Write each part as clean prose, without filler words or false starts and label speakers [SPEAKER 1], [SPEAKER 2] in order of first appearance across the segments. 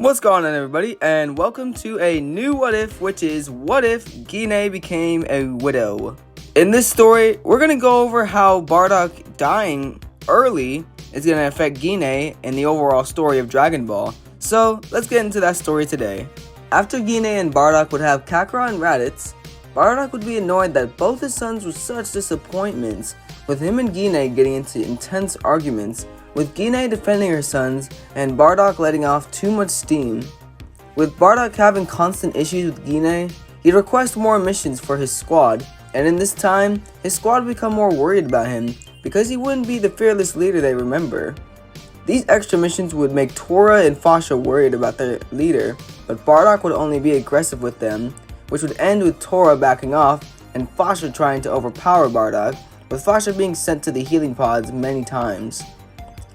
[SPEAKER 1] What's going on, everybody, and welcome to a new what if, which is what if Gine became a widow. In this story, we're going to go over how Bardock dying early is going to affect Gine in the overall story of Dragon Ball. So, let's get into that story today. After Gine and Bardock would have Kakarot and Raditz, Bardock would be annoyed that both his sons were such disappointments, with him and Gine getting into intense arguments, with Gine defending her sons and Bardock letting off too much steam. With Bardock having constant issues with Gine, he'd request more missions for his squad, and in this time, his squad would become more worried about him because he wouldn't be the fearless leader they remember. These extra missions would make Tora and Fasha worried about their leader, but Bardock would only be aggressive with them, which would end with Tora backing off and Fasha trying to overpower Bardock, with Fasha being sent to the healing pods many times.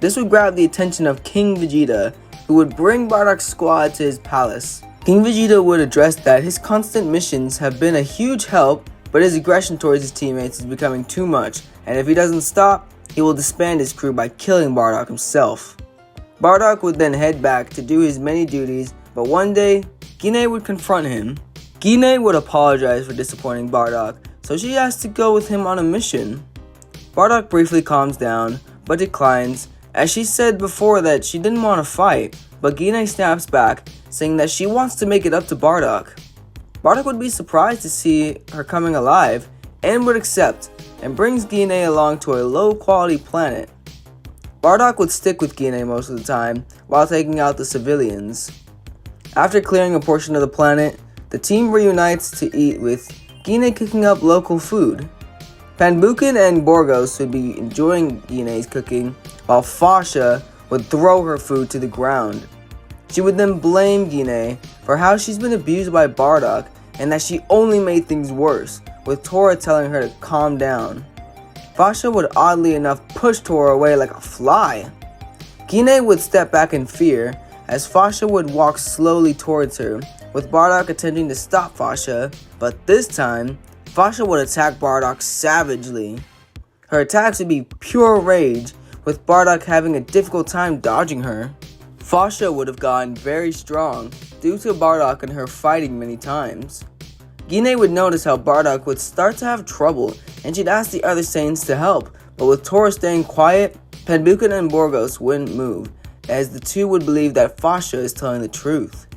[SPEAKER 1] This would grab the attention of King Vegeta, who would bring Bardock's squad to his palace. King Vegeta would address that his constant missions have been a huge help, but his aggression towards his teammates is becoming too much, and if he doesn't stop, he will disband his crew by killing Bardock himself. Bardock would then head back to do his many duties, but one day, Gine would confront him. Gine would apologize for disappointing Bardock, so she has to go with him on a mission. Bardock briefly calms down, but declines, as she said before that she didn't want to fight, but Gine snaps back, saying that she wants to make it up to Bardock. Bardock would be surprised to see her coming alive, and would accept, and brings Gine along to a low-quality planet. Bardock would stick with Gine most of the time, while taking out the civilians. After clearing a portion of the planet, the team reunites to eat with Gine cooking up local food. Panbukin and Borgos would be enjoying Gine's cooking, while Fasha would throw her food to the ground. She would then blame Gine for how she's been abused by Bardock and that she only made things worse, with Tora telling her to calm down. Fasha would oddly enough push Tora away like a fly. Gine would step back in fear as Fasha would walk slowly towards her, with Bardock attempting to stop Fasha, but this time, Fasha would attack Bardock savagely. Her attacks would be pure rage, with Bardock having a difficult time dodging her. Fasha would have gotten very strong due to Bardock and her fighting many times. Gine would notice how Bardock would start to have trouble, and she'd ask the other Saiyans to help, but with Tora staying quiet, Panbukin and Borgos wouldn't move, as the two would believe that Fasha is telling the truth.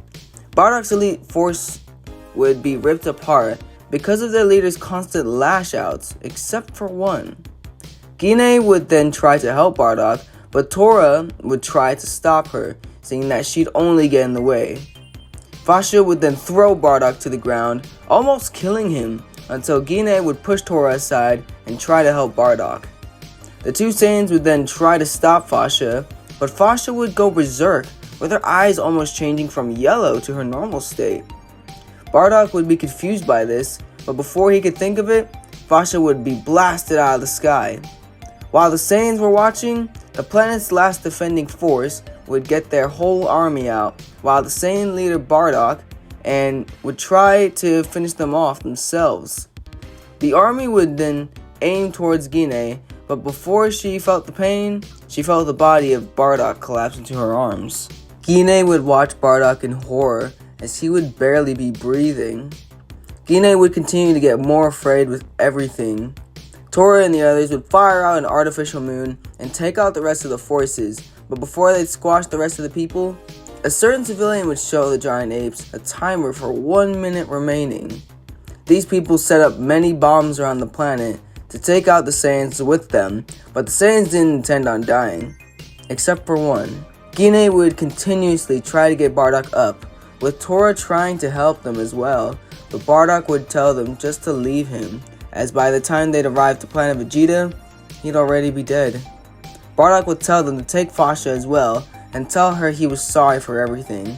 [SPEAKER 1] Bardock's elite force would be ripped apart because of their leader's constant lash-outs, except for one. Gine would then try to help Bardock, but Tora would try to stop her, saying that she'd only get in the way. Fasha would then throw Bardock to the ground, almost killing him, until Gine would push Tora aside and try to help Bardock. The two Saiyans would then try to stop Fasha, but Fasha would go berserk, with her eyes almost changing from yellow to her normal state. Bardock would be confused by this, but before he could think of it, Fasha would be blasted out of the sky. While the Saiyans were watching, the planet's last defending force would get their whole army out, while the Saiyan leader Bardock and would try to finish them off themselves. The army would then aim towards Gine, but before she felt the pain, she felt the body of Bardock collapse into her arms. Gine would watch Bardock in horror, as he would barely be breathing. Gine would continue to get more afraid with everything. Tora and the others would fire out an artificial moon and take out the rest of the forces, but before they'd squash the rest of the people, a certain civilian would show the giant apes a timer for 1 minute remaining. These people set up many bombs around the planet to take out the Saiyans with them, but the Saiyans didn't intend on dying, except for one. Gine would continuously try to get Bardock up, with Tora trying to help them as well, but Bardock would tell them just to leave him, as by the time they'd arrive to Planet Vegeta, he'd already be dead. Bardock would tell them to take Fasha as well, and tell her he was sorry for everything.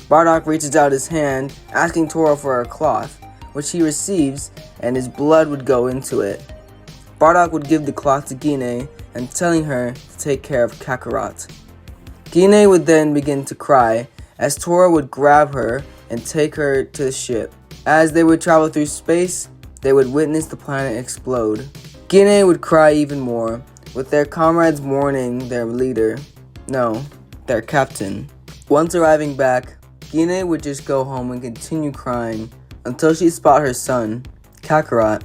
[SPEAKER 1] Bardock reaches out his hand, asking Tora for a cloth, which he receives, and his blood would go into it. Bardock would give the cloth to Gine, and telling her to take care of Kakarot. Gine would then begin to cry, as Tora would grab her and take her to the ship. As they would travel through space, they would witness the planet explode. Gine would cry even more, with their comrades mourning their leader. No, their captain. Once arriving back, Gine would just go home and continue crying until she spot her son, Kakarot.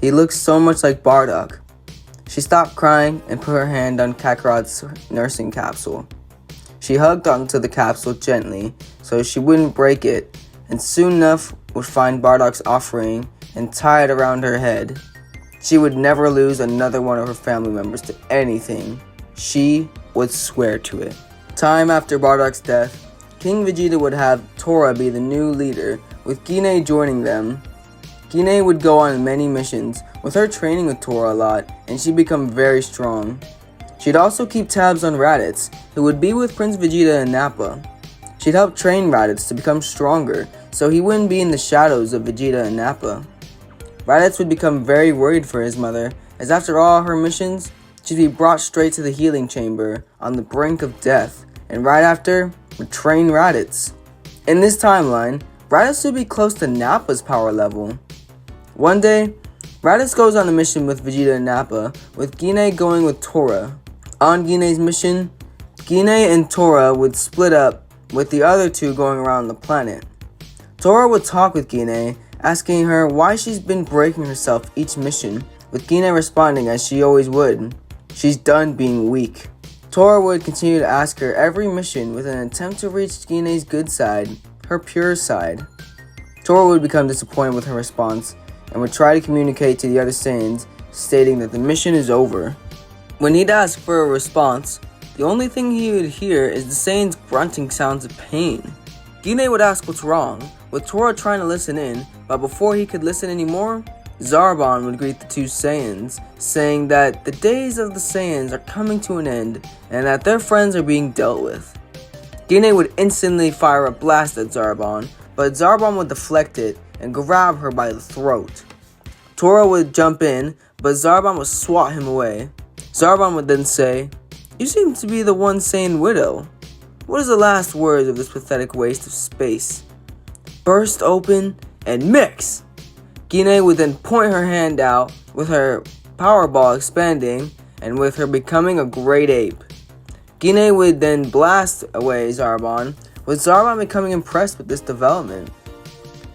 [SPEAKER 1] He looks so much like Bardock. She stopped crying and put her hand on Kakarot's nursing capsule. She hugged onto the capsule gently so she wouldn't break it, and soon enough would find Bardock's offering and tie it around her head. She would never lose another one of her family members to anything. She would swear to it. Time after Bardock's death, King Vegeta would have Tora be the new leader, with Gine joining them. Gine would go on many missions, with her training with Tora a lot, and she'd become very strong. She'd also keep tabs on Raditz, who would be with Prince Vegeta and Nappa. She'd help train Raditz to become stronger, so he wouldn't be in the shadows of Vegeta and Nappa. Raditz would become very worried for his mother, as after all her missions, she'd be brought straight to the healing chamber, on the brink of death, and right after, would train Raditz. In this timeline, Raditz would be close to Nappa's power level. One day, Raditz goes on a mission with Vegeta and Nappa, with Gine going with Tora. On Gine's mission, Gine and Tora would split up, with the other two going around the planet. Tora would talk with Gine, asking her why she's been breaking herself each mission, with Gine responding as she always would. She's done being weak. Tora would continue to ask her every mission with an attempt to reach Gine's good side, her pure side. Tora would become disappointed with her response, and would try to communicate to the other Saiyans, stating that the mission is over. When he'd ask for a response, the only thing he would hear is the Saiyans grunting sounds of pain. Gine would ask what's wrong, with Tora trying to listen in, but before he could listen anymore, Zarbon would greet the two Saiyans, saying that the days of the Saiyans are coming to an end, and that their friends are being dealt with. Gine would instantly fire a blast at Zarbon, but Zarbon would deflect it and grab her by the throat. Tora would jump in, but Zarbon would swat him away. Zarbon would then say, "You seem to be the one Saiyan widow. What is the last words of this pathetic waste of space?" Burst open and mix! Gine would then point her hand out, with her power ball expanding, and with her becoming a great ape. Gine would then blast away Zarbon, with Zarbon becoming impressed with this development.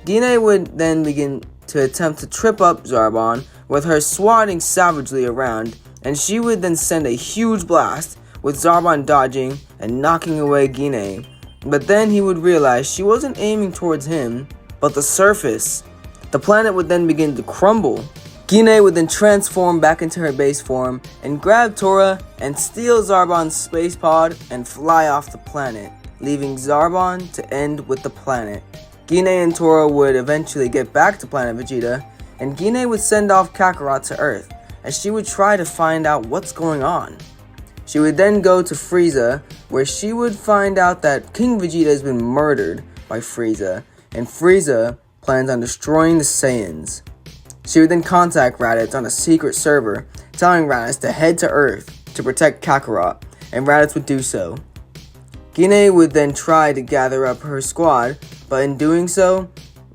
[SPEAKER 1] Gine would then begin to attempt to trip up Zarbon, with her swatting savagely around, and she would then send a huge blast, with Zarbon dodging and knocking away Gine. But then he would realize she wasn't aiming towards him, but the surface. The planet would then begin to crumble. Gine would then transform back into her base form and grab Tora and steal Zarbon's space pod and fly off the planet, leaving Zarbon to end with the planet. Gine and Tora would eventually get back to Planet Vegeta, and Gine would send off Kakarot to Earth, as she would try to find out what's going on. She would then go to Frieza, where she would find out that King Vegeta has been murdered by Frieza, and Frieza plans on destroying the Saiyans. She would then contact Raditz on a secret server, telling Raditz to head to Earth to protect Kakarot, and Raditz would do so. Gine would then try to gather up her squad, but in doing so,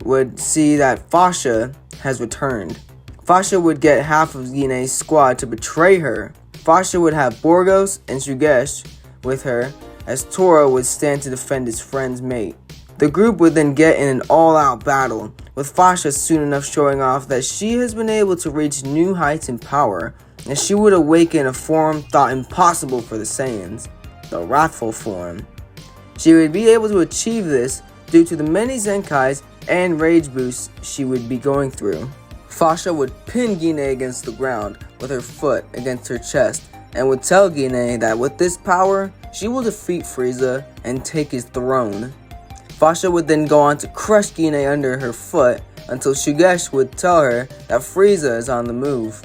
[SPEAKER 1] would see that Fasha has returned. Fasha would get half of Gine's squad to betray her. Fasha would have Borgos and Shugesh with her, as Tora would stand to defend his friend's mate. The group would then get in an all-out battle, with Fasha soon enough showing off that she has been able to reach new heights in power, and she would awaken a form thought impossible for the Saiyans, the wrathful form. She would be able to achieve this due to the many Zenkais and rage boosts she would be going through. Fasha would pin Gine against the ground with her foot against her chest, and would tell Gine that with this power, she will defeat Frieza and take his throne. Fasha would then go on to crush Gine under her foot until Shugesh would tell her that Frieza is on the move.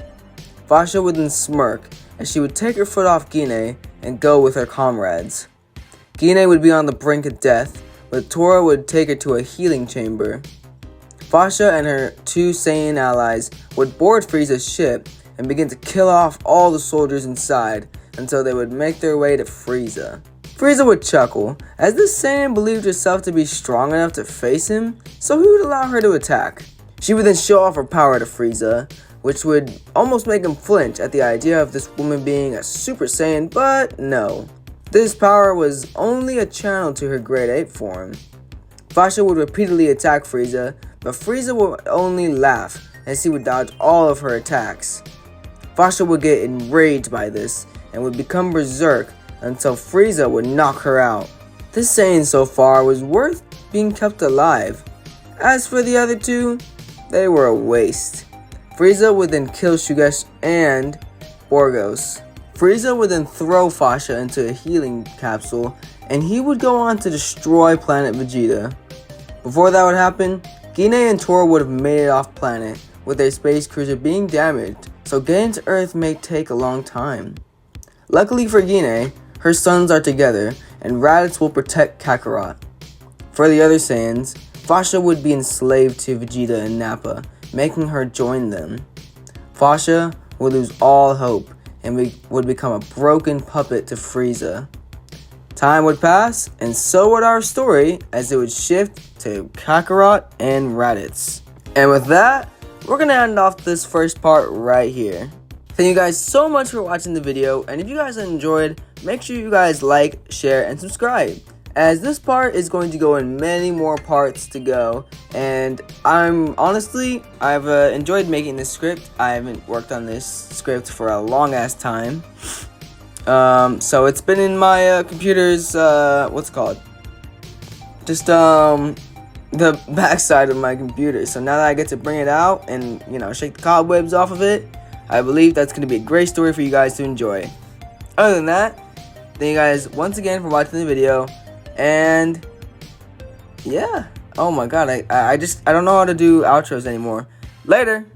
[SPEAKER 1] Fasha would then smirk as she would take her foot off Gine and go with her comrades. Gine would be on the brink of death, but Tora would take her to a healing chamber. Fasha and her two Saiyan allies would board Frieza's ship and begin to kill off all the soldiers inside until they would make their way to Frieza. Frieza would chuckle, as this Saiyan believed herself to be strong enough to face him, so he would allow her to attack. She would then show off her power to Frieza, which would almost make him flinch at the idea of this woman being a Super Saiyan, but no. This power was only a channel to her grade 8 form. Fasha would repeatedly attack Frieza, but Frieza would only laugh as he would dodge all of her attacks. Fasha would get enraged by this and would become berserk until Frieza would knock her out. This Saiyan so far was worth being kept alive. As for the other two, they were a waste. Frieza would then kill Shugesh and Borgos. Frieza would then throw Fasha into a healing capsule and he would go on to destroy Planet Vegeta. Before that would happen, Gine and Tora would have made it off planet with their space cruiser being damaged, so getting to Earth may take a long time. Luckily for Gine, her sons are together and Raditz will protect Kakarot. For the other Saiyans, Fasha would be enslaved to Vegeta and Nappa, making her join them. Fasha would lose all hope and would become a broken puppet to Frieza. Time would pass, and so would our story as it would shift to Kakarot and Raditz. And with that, we're gonna end off this first part right here. Thank you guys so much for watching the video, and if you guys enjoyed, make sure you guys like, share, and subscribe, as this part is going to go in many more parts to go. And I've enjoyed making this script. I haven't worked on this script for a long ass time. So it's been in my computer's the backside of my computer. So now that I get to bring it out and, shake the cobwebs off of it, I believe that's going to be a great story for you guys to enjoy. Other than that, thank you guys once again for watching the video. And yeah, oh my god, I don't know how to do outros anymore. Later.